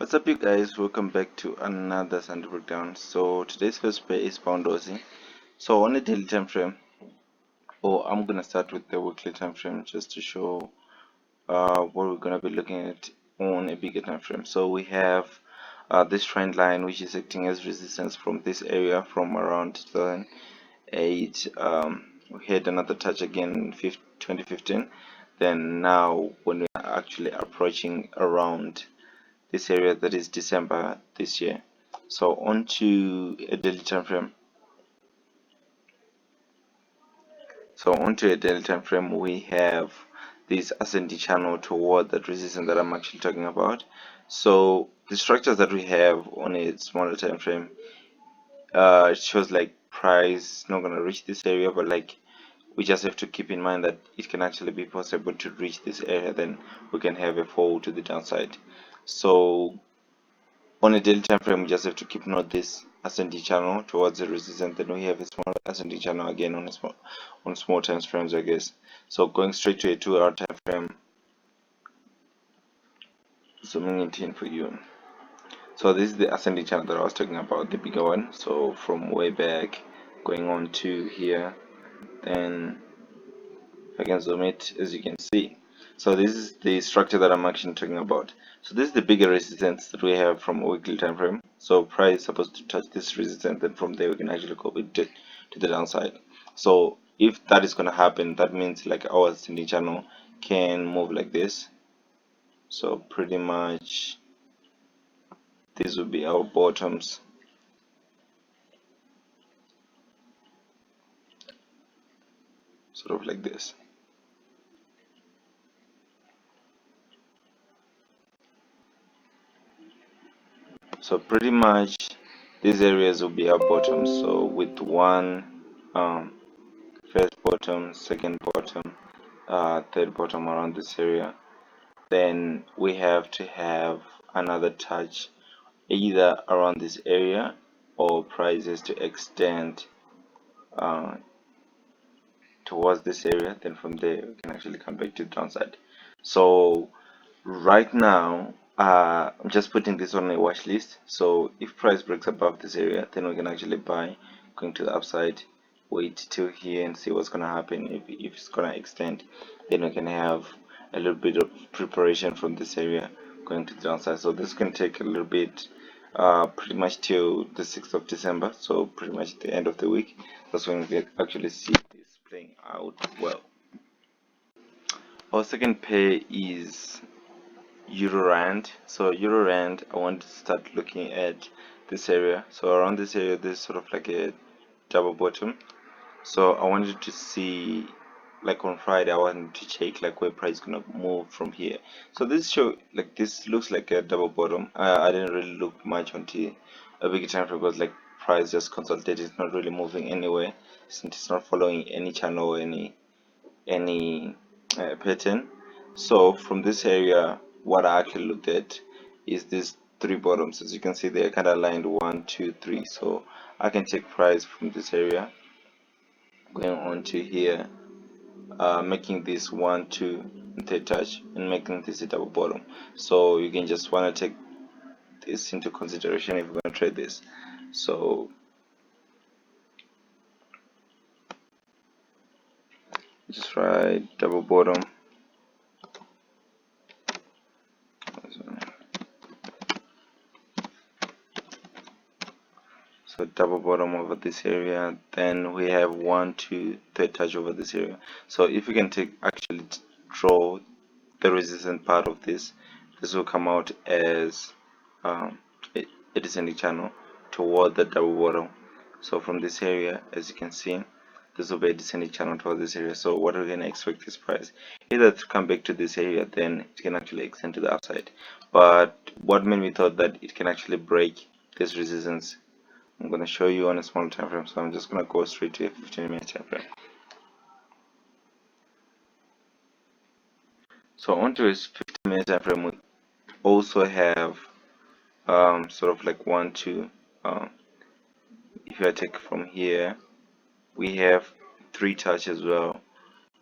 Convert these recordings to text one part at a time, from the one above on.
What's up, you guys? Welcome back to another Sunday breakdown. So today's first pair is pound Aussie. So on a daily time frame, or I'm gonna start with the weekly time frame just to show what we're gonna be looking at on a bigger time frame. So we have this trend line which is acting as resistance from this area from around 2008. We had another touch again in 2015. Then now when we are actually approaching around this area, that is December this year. So onto a daily time frame. We have this ascending channel toward that resistance that I'm actually talking about. So the structures that we have on a smaller time frame, it shows like price not gonna reach this area, but like we just have to keep in mind that it can actually be possible to reach this area, then we can have a fall to the downside. So on a daily time frame, we just have to keep note this ascending channel towards the resistance. Then we have a small ascending channel again on small time frames, I guess. So going straight to a 2-hour time frame, zooming it in for you. So this is the ascending channel that I was talking about, the bigger one. So from way back, going on to here, then if I can zoom it, as you can see. So this is the structure that I'm actually talking about. So this is the bigger resistance that we have from a weekly time frame. So price is supposed to touch this resistance, then from there we can actually go to the downside. So if that is going to happen, that means like our ascending channel can move like this. So pretty much these will be our bottoms. Sort of like this. So pretty much these areas will be our bottoms. So with one first bottom, second bottom, third bottom around this area, then we have to have another touch either around this area or prices to extend uh, towards this area. Then from there we can actually come back to the downside. So right now I'm just putting this on a watch list. So if price breaks above this area, then we can actually buy going to the upside, wait till here and see what's gonna happen. If it's gonna extend, then we can have a little bit of preparation from this area going to the downside. So this can take a little bit, pretty much till the 6th of December, so pretty much the end of the week. That's when we can actually see this playing out well. Our second pair is Euro Rand. So Euro Rand, I want to start looking at this area. So around this area, there's sort of like a double bottom. So I wanted to see, like on Friday, I wanted to check like where price is gonna move from here. So this looks like a double bottom. I didn't really look much onto a bigger time frame because like price just consolidated. It's not really moving anywhere. Since it's not following any channel or any pattern. So from this area, what I actually looked at is these three bottoms. As you can see, they're kind of aligned 1, 2, 3. So I can take price from this area going on to here, making this 1, 2, and third touch, and making this a double bottom. So you can just want to take this into consideration if you're going to trade this. So just write double bottom. So double bottom over this area, then we have 1, 2, third touch over this area. So if we can actually draw the resistant part of this, this will come out as um, a descending channel toward the double bottom. So from this area, as you can see, this will be a descending channel toward this area. So what we're going to expect this price either to come back to this area, then it can actually extend to the upside. But what made me thought that it can actually break this resistance, I'm going to show you on a small time frame. So I'm just going to go straight to a 15-minute time frame. So onto a 15-minute time frame, we also have sort of like 1, 2. If I take from here, we have 3 touch as well,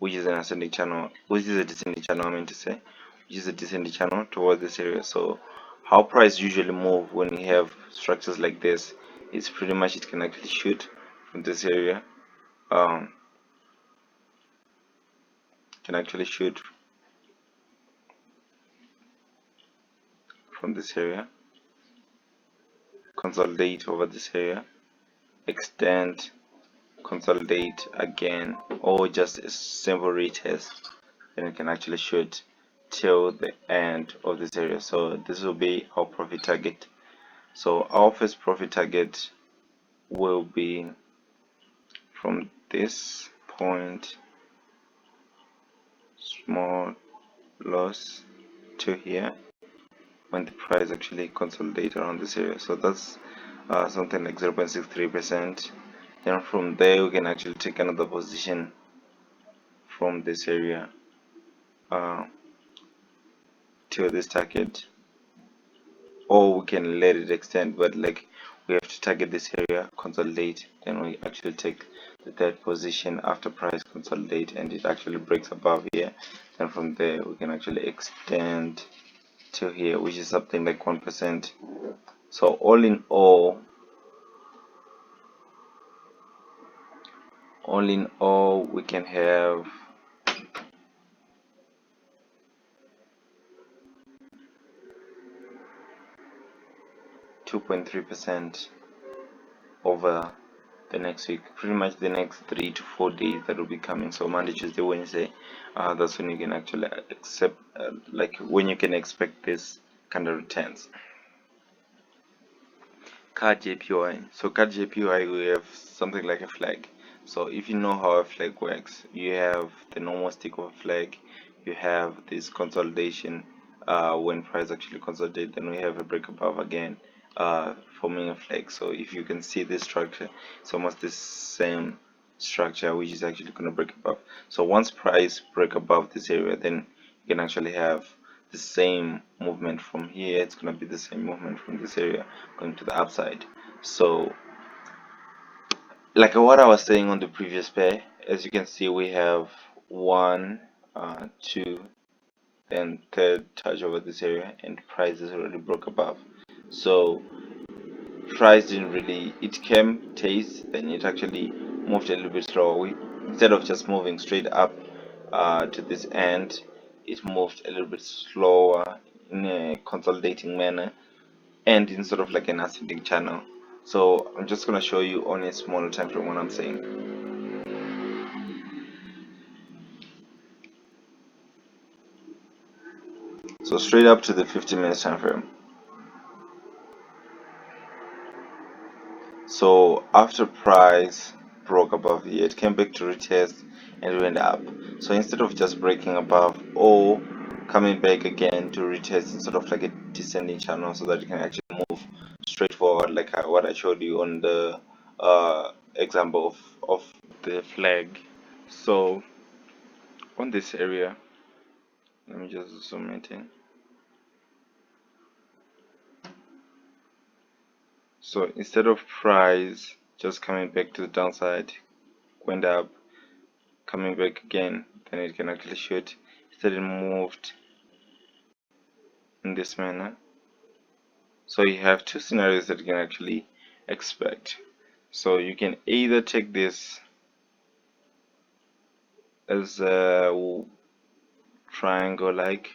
which is an ascending channel, which is a descending channel, I mean to say, which is a descending channel towards this area. So how price usually move when you have structures like this is pretty much it can actually shoot from this area. um, can actually shoot from this area, consolidate over this area, extend, consolidate again, or just a simple retest, then you can actually shoot till the end of this area. So this will be our profit target. So our first profit target will be from this point, small loss, to here when the price actually consolidate around this area. So that's something like 0.63%. Then from there we can actually take another position from this area uh, to this target, or we can let it extend, but like we have to target this area, consolidate, then we actually take the third position after price consolidate and it actually breaks above here. And from there we can actually extend to here, which is something like 1%. So all in all we can have 2.3% over the next week, pretty much the next 3 to 4 days that will be coming. So Monday, Tuesday, Wednesday, that's when you can actually accept like when you can expect this kind of returns. Cadjpy. So cadjpy, we have something like a flag. So if you know how a flag works, you have the normal stick of a flag, you have this consolidation when price actually consolidate, then we have a break above again, forming a flag. So if you can see this structure, it's almost the same structure which is actually going to break above. So once price break above this area, then you can actually have the same movement from here. It's going to be the same movement from this area going to the upside. So like what I was saying on the previous pair, as you can see, we have one, two, then third touch over this area, and price is already broke above. So price didn't really, it came taste, then it actually moved a little bit slower. Instead of just moving straight up to this end, it moved a little bit slower in a consolidating manner and in sort of like an ascending channel. So I'm just going to show you on a smaller time frame what I'm saying. So straight up to the 50 minutes time frame. So after price broke above here, it came back to retest and went up. So instead of just breaking above or coming back again to retest, it's sort of like a descending channel so that you can actually move straight forward, like what I showed you on the example of the flag. So on this area, let me just zoom it in. So instead of price just coming back to the downside, went up, coming back again, then it can actually shoot. Instead it moved in this manner. So you have two scenarios that you can actually expect. So you can either take this as a triangle like,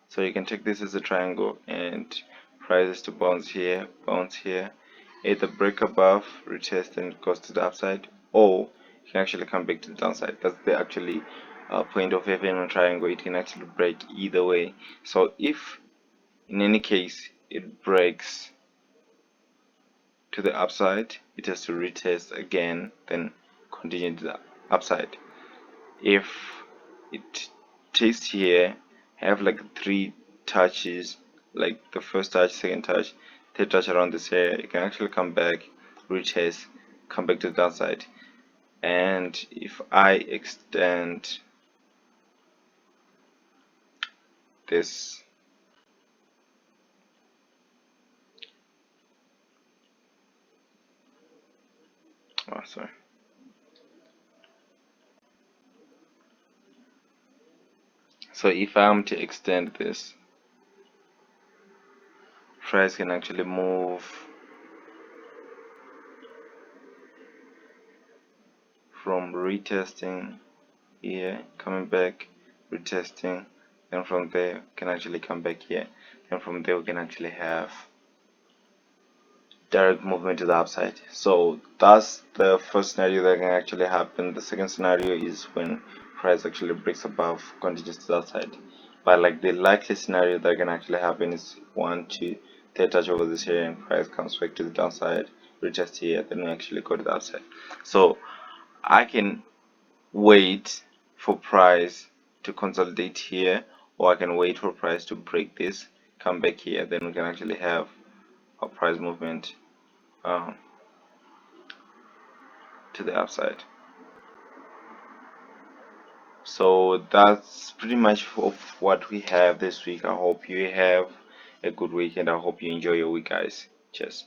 so you can take this as a triangle and prices to bounce here, either break above, retest, and it goes to the upside, or you can actually come back to the downside. That's the actually point of having a triangle. It can actually break either way. So if in any case it breaks to the upside, it has to retest again, then continue to the upside. If it takes here, have like 3 touches, like the first touch, second touch, third touch around this area, you can actually come back, retest, come back to the downside. And if I extend this, oh sorry, so if I'm to extend this, price can actually move from retesting here, coming back, retesting, then from there can actually come back here, and from there we can actually have direct movement to the upside. So that's the first scenario that can actually happen. The second scenario is when price actually breaks above, continues to the upside. But like the likely scenario that can actually happen is 1 2 they touch over this area and price comes back to the downside, retest here, then we actually go to the upside. So I can wait for price to consolidate here, or I can wait for price to break this, come back here, then we can actually have a price movement um, to the upside. So that's pretty much of what we have this week. I hope you have a good week and I hope you enjoy your week, guys. Cheers.